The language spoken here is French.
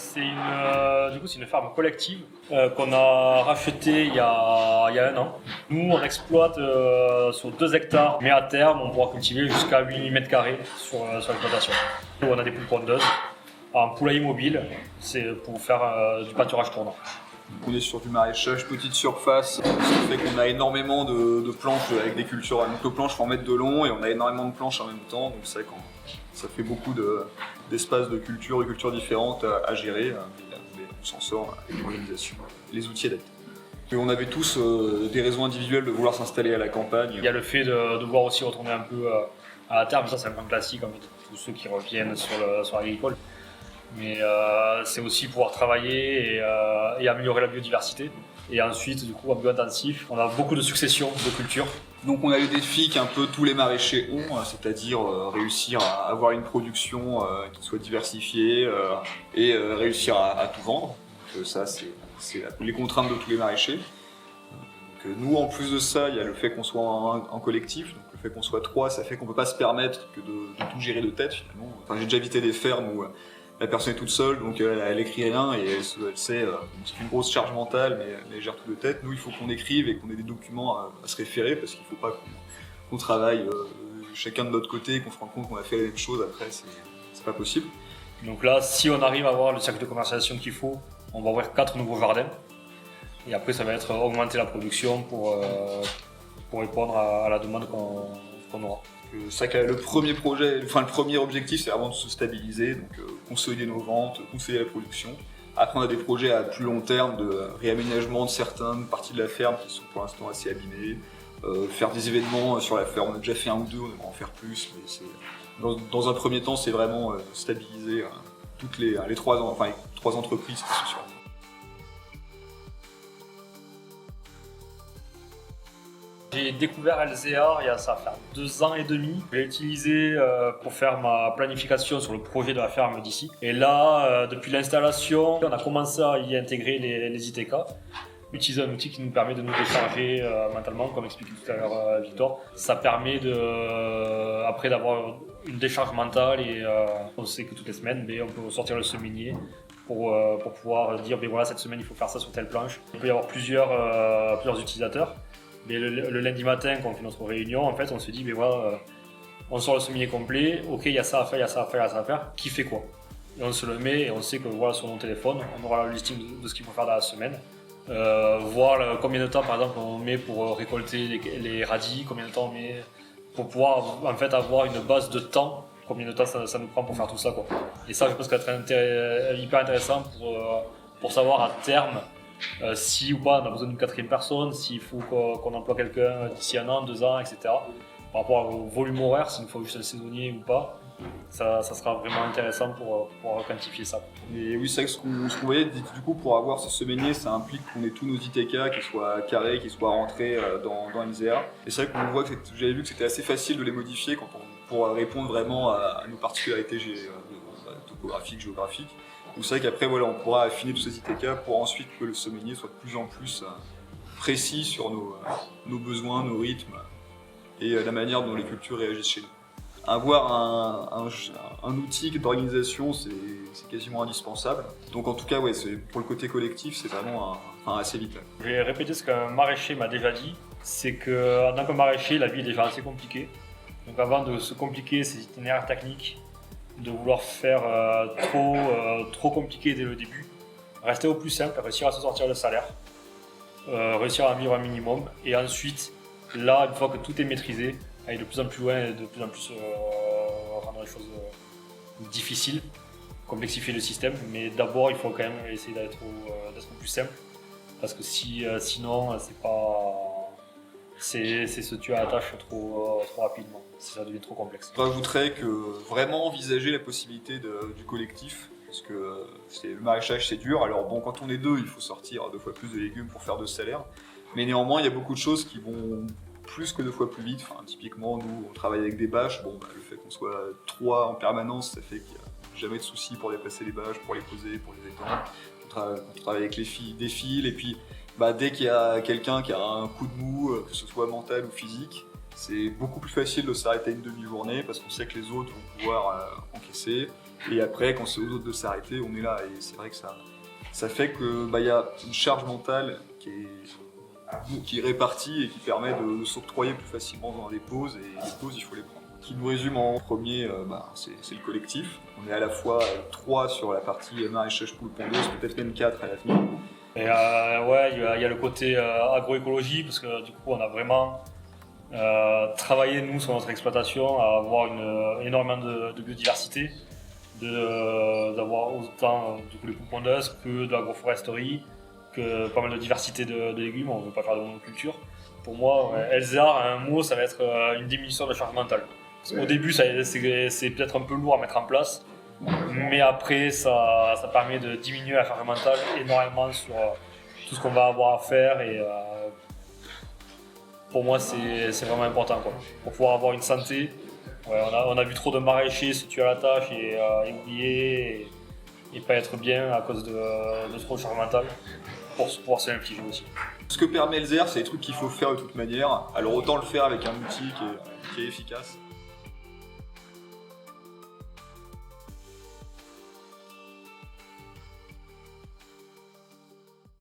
c'est une ferme collective qu'on a rachetée il y a 1 an. Nous, on exploite sur 2 hectares, mais à terme, on pourra cultiver jusqu'à 8 mètres carrés sur l'exploitation. On a des poules pondeuses, un poulailler mobile, c'est pour faire du pâturage tournant. On est sur du maraîchage petite surface, ce qui fait qu'on a énormément de planches avec des cultures. Donc nos planches font 1 mètre de long et on a énormément de planches en même temps, donc c'est vrai que ça fait beaucoup d'espaces de cultures différentes à gérer, mais on s'en sort avec l'organisation, les outils adaptés. Et on avait tous des raisons individuelles de vouloir s'installer à la campagne. Il y a le fait de devoir aussi retourner un peu à la terre, mais ça c'est un point classique en fait, tous ceux qui reviennent sur l'agricole. Mais c'est aussi pouvoir travailler et améliorer la biodiversité. Et ensuite, du coup, en bio-intensif, on a beaucoup de successions de cultures. Donc on a le défi qu'un peu tous les maraîchers ont, c'est-à-dire réussir à avoir une production qui soit diversifiée et réussir à tout vendre. Donc ça, c'est les contraintes de tous les maraîchers. Donc, nous, en plus de ça, il y a le fait qu'on soit en collectif. Donc, le fait qu'on soit 3, ça fait qu'on ne peut pas se permettre que de tout gérer de tête finalement. Enfin, j'ai déjà visité des fermes où la personne est toute seule, donc elle écrit rien et elle sait, c'est une grosse charge mentale, mais elle gère tout de tête. Nous, il faut qu'on écrive et qu'on ait des documents à se référer, parce qu'il ne faut pas qu'on travaille chacun de notre côté et qu'on se rende compte qu'on a fait la même chose après, c'est pas possible. Donc là, si on arrive à avoir le cercle de commercialisation qu'il faut, on va ouvrir 4 nouveaux jardins. Et après, ça va être augmenter la production pour répondre à la demande qu'on aura. C'est vrai que le premier objectif, c'est vraiment de se stabiliser, donc consolider nos ventes, consolider la production. Après, on a des projets à plus long terme de réaménagement de certaines parties de la ferme qui sont pour l'instant assez abîmées, faire des événements sur la ferme. On a déjà fait 1 ou 2, on aimerait en faire plus, mais dans un premier temps, c'est vraiment stabiliser toutes les 3 entreprises qui sont sur la ferme. J'ai découvert LZA ça va faire 2 ans et demi. Je l'ai utilisé pour faire ma planification sur le projet de la ferme d'ici. Et là, depuis l'installation, on a commencé à y intégrer les ITK. Utiliser un outil qui nous permet de nous décharger mentalement, comme expliqué tout à l'heure Victor. Ça permet après d'avoir une décharge mentale et on sait que toutes les semaines, on peut sortir le semainier pour pouvoir dire voilà, cette semaine il faut faire ça sur telle planche. Il peut y avoir plusieurs utilisateurs. Mais le lundi matin, quand on fait notre réunion, en fait, on se dit, voilà, on sort le semainier complet, ok, il y a ça à faire, il y a ça à faire, il y a ça à faire, qui fait quoi? Et on se le met et on sait que voilà, sur mon téléphone, on aura le listing de ce qu'il faut faire dans la semaine. Voir combien de temps, par exemple, on met pour récolter les radis, combien de temps on met pour pouvoir en fait avoir une base de temps, combien de temps ça nous prend pour faire tout ça, quoi. Et ça, je pense que ça va être hyper intéressant pour savoir à terme si ou pas on a besoin d'une 4e personne, s'il faut qu'on emploie quelqu'un d'ici 1 an, 2 ans, etc. Par rapport au volume horaire, s'il nous faut juste un saisonnier ou pas, ça sera vraiment intéressant pour quantifier ça. Et oui, c'est vrai que ce qu'on voyait, du coup, pour avoir ce semainier, ça implique qu'on ait tous nos ITK qui soient carrés, qui soient rentrés dans MZA. Et c'est vrai qu'on voit que j'avais vu que c'était assez facile de les modifier pour répondre vraiment à nos particularités topographiques, géographiques. Donc c'est vrai qu'après, voilà, on pourra affiner tous ces ITK pour ensuite que le semainier soit de plus en plus précis sur nos besoins, nos rythmes et la manière dont les cultures réagissent chez nous. Avoir un outil d'organisation, c'est quasiment indispensable. Donc en tout cas, ouais, pour le côté collectif, c'est vraiment assez vital. Je vais répéter ce qu'un maraîcher m'a déjà dit, c'est qu'en tant que maraîcher, la vie est déjà assez compliquée. Donc avant de se compliquer ces itinéraires techniques, de vouloir faire trop compliqué dès le début, rester au plus simple, réussir à se sortir le salaire, réussir à vivre un minimum, et ensuite, là, une fois que tout est maîtrisé, aller de plus en plus loin et de plus en plus rendre les choses difficiles, complexifier le système, mais d'abord il faut quand même essayer d'être plus simple, parce que sinon c'est se tuer à la tâche trop rapidement, ça devient trop complexe. Je rajouterais que vraiment envisager la possibilité du collectif, parce que le maraîchage c'est dur, alors bon, quand on est 2, il faut sortir 2 fois plus de légumes pour faire 2 salaires, mais néanmoins il y a beaucoup de choses qui vont plus que 2 fois plus vite. Enfin, typiquement, nous on travaille avec des bâches, le fait qu'on soit 3 en permanence, ça fait qu'il n'y a jamais de souci pour déplacer les bâches, pour les poser, pour les étendre. On travaille avec des fils, et puis dès qu'il y a quelqu'un qui a un coup de mou, que ce soit mental ou physique, C'est beaucoup plus facile de s'arrêter une demi-journée parce qu'on sait que les autres vont pouvoir encaisser. Et après, quand c'est aux autres de s'arrêter, on est là. Et c'est vrai que ça fait que y a une charge mentale qui est répartie et qui permet de s'octroyer plus facilement dans des pauses. Et les pauses, il faut les prendre. Ce qui nous résume en premier, c'est le collectif. On est à la fois 3 sur la partie maraîchage poule pondeuse, peut-être même 4 à l'avenir. Et ouais, il y a le côté agroécologie, parce que du coup, on a vraiment travaillé, nous, sur notre exploitation, à avoir énormément de biodiversité, d'avoir autant du coup, les poules pondeuses que de l'agroforesterie, que pas mal de diversité de légumes. On ne veut pas faire de monoculture. Pour moi, LZR, un mot, ça va être une diminution de la charge mentale. Au début, c'est peut-être un peu lourd à mettre en place, mais après, ça permet de diminuer la charge mentale énormément sur tout ce qu'on va avoir à faire. Et pour moi, c'est vraiment important, quoi. Pour pouvoir avoir une santé. Ouais, on a vu trop de maraîchers se tuer à la tâche et oublier et pas être bien à cause de trop de charge mentale pour pouvoir se l'infliger aussi. Ce que permet LZR, c'est des trucs qu'il faut faire de toute manière. Alors autant le faire avec un outil qui est efficace.